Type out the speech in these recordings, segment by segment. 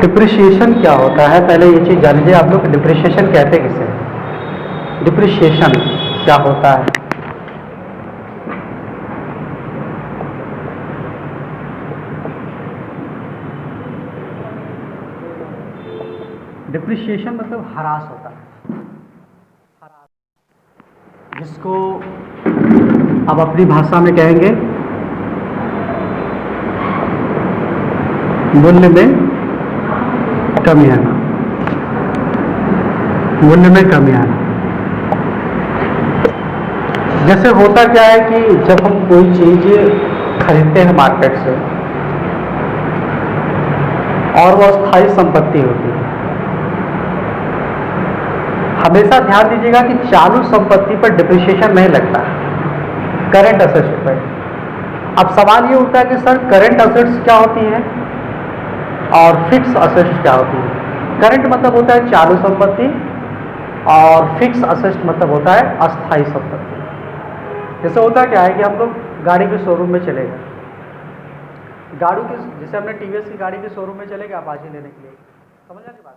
Depreciation क्या होता है, पहले ये चीज़ जान लीजिए आप लोग। डिप्रिसिएशन कहते किसे हैं? डिप्रिसिएशन क्या होता है? डिप्रिसिएशन मतलब ह्रास होता है, जिसको अब अपनी भाषा में कहेंगे मूल्य में कमी आना। मूल्य में कमी आना जैसे होता क्या है कि जब हम कोई चीज खरीदते हैं मार्केट से और वो अस्थायी संपत्ति होती है, हमेशा ध्यान दीजिएगा कि चालू संपत्ति पर डिप्रिसिएशन नहीं लगता, करंट असेट्स पर। अब सवाल ये उठता है कि सर करंट असेट्स क्या होती हैं और फिक्स असेट्स क्या होती है? करंट मतलब होता है चालू संपत्ति और फिक्स असेट्स मतलब होता है अस्थायी संपत्ति। जैसे होता क्या है कि हम लोग गाड़ी के शोरूम में चले गए, गाड़ी के जैसे हमने टीवीएस की गाड़ी के शोरूम में चले गए अपाची लेने के लिए, समझ आने बात।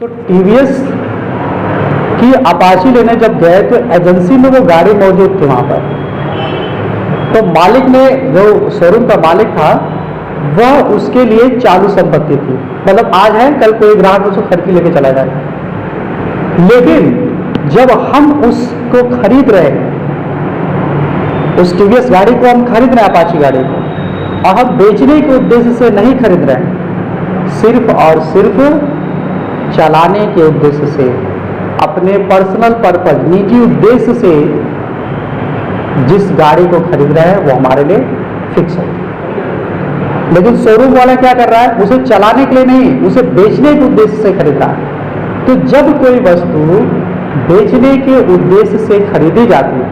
तो टीवीएस की अपाची लेने जब गए तो एजेंसी में वो गाड़ी मौजूद थी वहां पर, तो मालिक ने, जो शोरूम का मालिक था, वह उसके लिए चालू संपत्ति थी, मतलब आज है कल कोई ग्राहक उसको खरीद के लेके चला जाए। लेकिन जब हम उसको खरीद रहे हैं, उस टीवीएस गाड़ी को हम खरीद रहे हैं, अपाची गाड़ी को, और हम बेचने के उद्देश्य से नहीं खरीद रहे हैं, सिर्फ और सिर्फ चलाने के उद्देश्य से, अपने पर्सनल पर्पज, निजी उद्देश्य से जिस गाड़ी को खरीद रहे हैं वो हमारे लिए फिक्स है। लेकिन शोरूम वाला क्या कर रहा है? उसे चलाने के लिए नहीं, उसे बेचने के उद्देश्य से खरीद रहा है। तो जब कोई वस्तु बेचने के उद्देश्य से खरीदी जाती है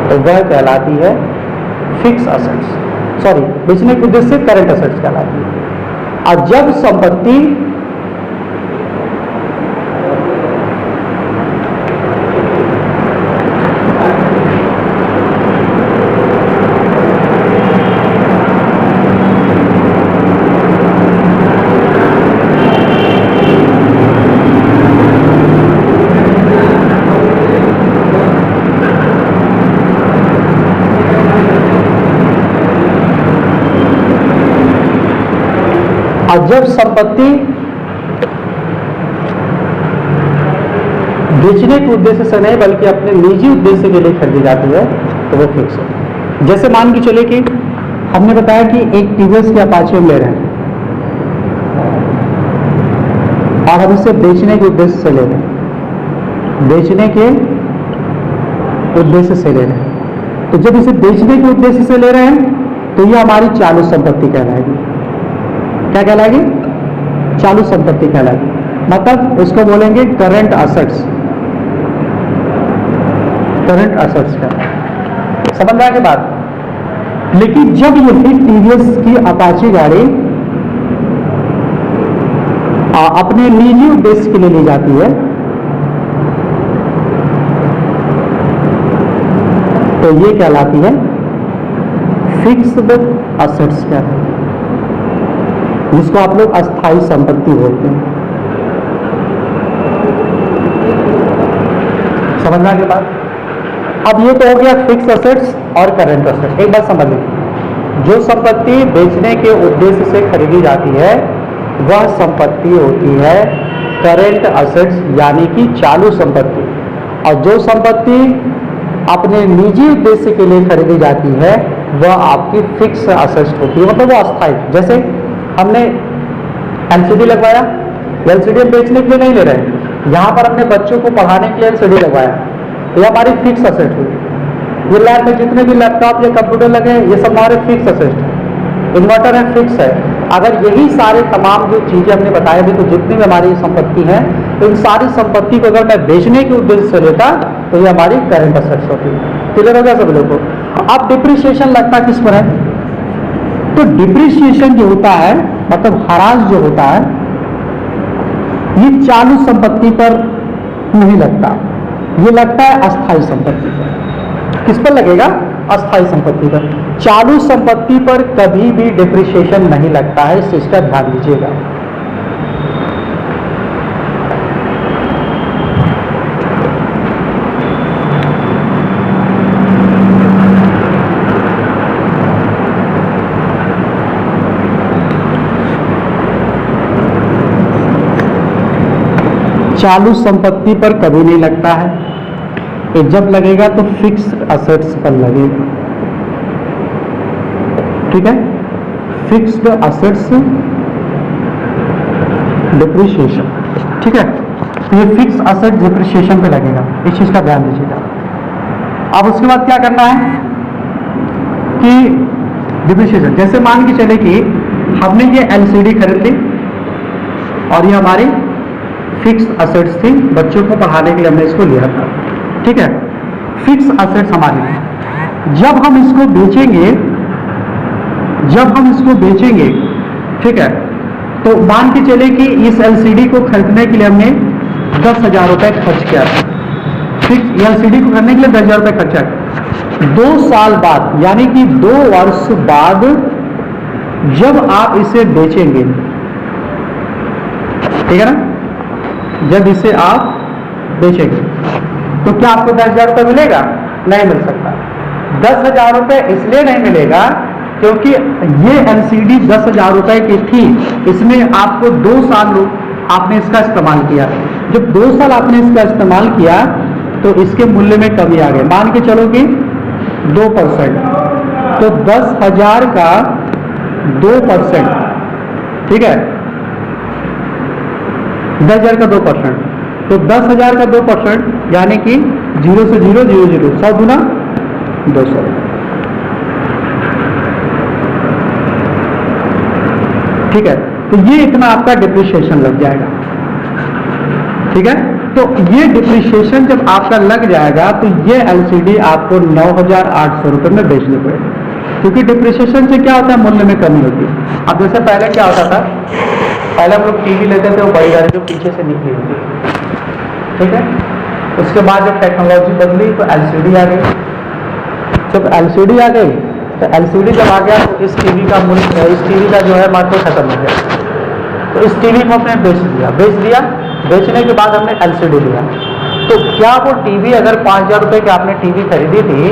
तो वह कहलाती है फिक्स असेट्स, सॉरी बेचने के उद्देश्य से करंट असेट्स कहलाती है। और जब संपत्ति जब संपत्ति बेचने के उद्देश्य से नहीं बल्कि अपने निजी उद्देश्य के लिए खरीदी जाती है तो वो फिक्स है। जैसे मान के चले कि हमने बताया कि एक टीवीएस की अपाची हम ले रहे हैं और हम इसे बेचने के उद्देश्य से ले रहे हैं, बेचने के उद्देश्य से ले रहे हैं। तो जब इसे बेचने के उद्देश्य से ले रहे हैं तो ये हमारी चालू संपत्ति कहलाएगी। क्या कहलाएगी? चालू संपत्ति कहलाएगी। मतलब उसको बोलेंगे करंट असेट्स, करंट असेट्स का। समझ रहा है कि बात? लेकिन जब यही टीवीएस की अपाची गाड़ी अपने निजी उद्देश्य के लिए ली जाती है तो ये कहलाती है फिक्स्ड असेट्स कहलाती है, जिसको आप लोग अस्थायी संपत्ति बोलते हैं। समझना के बाद अब ये तो हो गया फिक्स असेट्स और करंट असेट्स। एक बात समझ लीजिए, जो संपत्ति बेचने के उद्देश्य से खरीदी जाती है वह संपत्ति होती है करंट असेट्स, यानी कि चालू संपत्ति। और जो संपत्ति अपने निजी उद्देश्य के लिए खरीदी जाती है वह आपकी फिक्स असेट्स होती है, मतलब वो अस्थायी। जैसे हमने एलसीडी लगवाया, एलसीडी हम बेचने के लिए नहीं ले रहे हैं, यहाँ पर हमने बच्चों को पढ़ाने के लिए एलसीडी लगवाया, तो ये हमारी फिक्स असेट हुई। ये लैब में जितने भी लैपटॉप या कंप्यूटर लगे ये सब हमारे फिक्स असेट है। इन्वर्टर है, फिक्स है। अगर यही सारे तमाम जो चीज़ें हमने बताया भी, तो जितनी भी हमारी संपत्ति है, तो इन सारी संपत्ति को अगर मैं बेचने के उद्देश्य से लेता तो ये हमारी करंट असेट्स होती है। क्लियर हो गया सब लोगों को? अब डिप्रिसिएशन लगता किस पर है? तो डिप्रिसिएशन जो होता है, मतलब ह्रास जो होता है, ये चालू संपत्ति पर नहीं लगता, ये लगता है अस्थायी संपत्ति पर। किस पर लगेगा? अस्थायी संपत्ति पर। चालू संपत्ति पर कभी भी डिप्रिसिएशन नहीं लगता है, इस चीज का ध्यान दीजिएगा। चालू संपत्ति पर कभी नहीं लगता है, ये जब लगेगा तो फिक्स्ड असेट्स पर लगेगा। ठीक है, फिक्स्ड असेट्स डिप्रिसिएशन। ठीक है, तो ये फिक्स असेट डिप्रिसिएशन पे लगेगा, इस चीज का ध्यान दीजिएगा। अब उसके बाद क्या करना है कि डिप्रिसिएशन, जैसे मान के चले कि हमने ये एलसीडी खरीद ली और ये हमारी फिक्स असेट्स थी, बच्चों को पढ़ाने के लिए हमने इसको लिया था। ठीक है, फिक्स असेट्स हमारी, जब हम इसको बेचेंगे, ठीक है, तो मान के चले कि इस एलसीडी को खरीदने के लिए हमने 10,000 रुपए खर्च किया था। फिक्स एलसीडी को खरीदने के लिए 10,000 रुपए खर्चा किया। 2 साल बाद यानी कि 2 वर्ष बाद जब आप इसे बेचेंगे, ठीक है ना, जब इसे आप बेचेंगे तो क्या आपको 10,000 रुपये मिलेगा? नहीं मिल सकता। 10,000 रुपये इसलिए नहीं मिलेगा क्योंकि ये एलसीडी 10,000 रुपये की थी, इसमें आपको 2 साल आपने इसका इस्तेमाल किया। जब 2 साल आपने इसका इस्तेमाल किया तो इसके मूल्य में कमी आ गई। मान के चलो कि 2%, तो 10,000 का 2%, ठीक है, 10,000 का 2%, तो 10,000 का 2% यानी कि 0 से 0 0 0 100 गुना 200। ठीक है, तो ये इतना आपका डिप्रिसिएशन लग जाएगा। ठीक है, तो ये डिप्रिसिएशन जब आपका लग जाएगा तो ये एलसीडी आपको 9,800 रुपये में बेचनी पड़ेगी, क्योंकि डिप्रिसिएशन से क्या होता है, मूल्य में कमी होती है। अब जैसे पहले क्या होता था, पहले हम लोग टीवी लेते थे, वो बड़ी गाड़ी जो पीछे से निकली होती, ठीक है, उसके बाद जब टेक्नोलॉजी बदली तो एलसीडी आ गई। जब एलसीडी आ गई तो एलसीडी जब आ गया तो इस टीवी का मूल्य, इस टीवी का जो है महत्व खत्म हो गया। तो इस टीवी को हमने बेच दिया। बेचने के बाद हमने एलसीडी लिया। तो क्या वो टीवी, अगर 5,000 रुपये की आपने टीवी खरीदी थी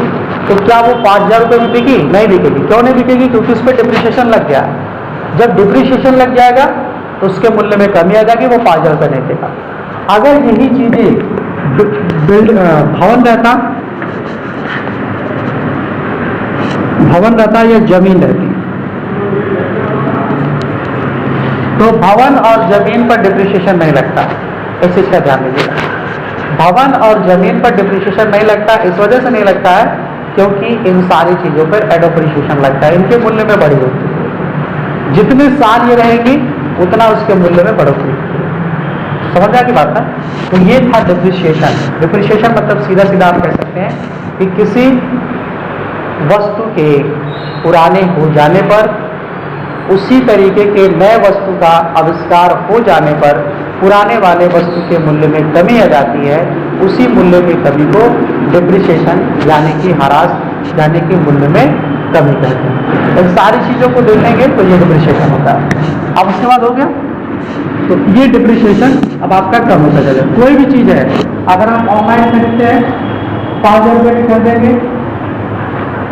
तो क्या वो 5,000 रुपये में बिकी? नहीं बिकेगी। क्यों नहीं बिकेगी? क्योंकि उस पर डिप्रिसिएशन लग गया। जब डिप्रिसिएशन लग जाएगा तो उसके मूल्य में कमी आ जाएगी, वो 5,000 रुपये नहीं देगा। अगर यही चीजें भवन रहता या जमीन रहती, तो भवन और जमीन पर डिप्रिसिएशन नहीं लगता, इस चीज का ध्यान दीजिएगा। भवन और जमीन पर डिप्रिसिएशन नहीं लगता, इस वजह से नहीं लगता है क्योंकि इन सारी चीजों पर एडोप्रिसिएशन लगता है, इनके मूल्य में बढ़ी होती है। जितने साल ये रहेंगी उतना उसके मूल्य में बढ़ोतरी। समझ आ की बात है? तो ये था डिप्रिसिएशन। डिप्रिसिएशन मतलब सीधा सीधा आप कह सकते हैं कि किसी वस्तु के पुराने हो जाने पर, उसी तरीके के नए वस्तु का आविष्कार हो जाने पर पुराने वाले वस्तु के मूल्य में कमी आ जाती है। उसी मूल्य की कमी को डिप्रिसिएशन यानी कि ह्रास यानी कि मूल्य में कमी कहते हैं। इन सारी चीज़ों को देखेंगे तो ये डिप्रिसिएशन होता है। अब उसके बाद हो गया, तो ये डिप्रिसिएशन अब आपका कम होता जाएगा। कोई भी चीज़ है, अगर हम ऑनलाइन खरीदते हैं 5,000 रुपये की खरीदेंगे,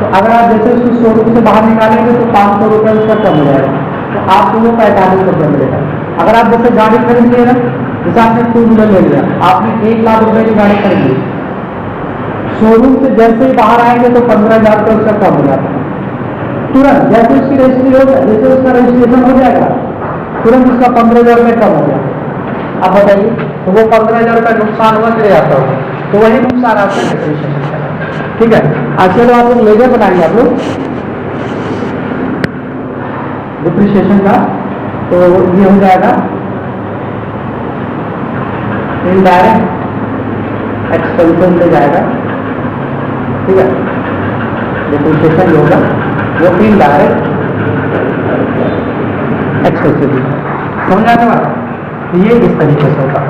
तो अगर आप जैसे उसको शोरूम से बाहर निकालेंगे तो 500 रुपये उसका कम हो जाएगा, तो आपको वो 45 रुपये मिलेगा। अगर आप जैसे गाड़ी खरीद लिए ना, जैसे आपने 2 व्हीलर ले लिया, आपने 1 लाख रुपए की गाड़ी खरीद ली, शोरूम से जैसे ही बाहर आएंगे तो 15,000 रुपये उसका कम हो जाता है तुरंत। जैसे उसकी रजिस्ट्री होगा, जैसे उसका रजिस्ट्रेशन हो जाएगा, तुरंत उसका 15,000 रुपये कम हो जाएगा। आप बताइए, तो वो 15,000 रुपये नुकसान हुआ चले जाता होगा, तो वही नुकसान आपका डिप्रिसिएशन का। ठीक है, आज चलो आप लोग लेजर बनाएंगे, आप लोग डिप्रिसिएशन का, तो ये हो जाएगा इनडायरेक्ट एक्सपेंसेस में जाएगा। ठीक है, डिप्रिसिएशन होगा वो इनडायरेक्ट एक्सपेंसेस। समझ आने वाला? ये इस तरीके से होगा।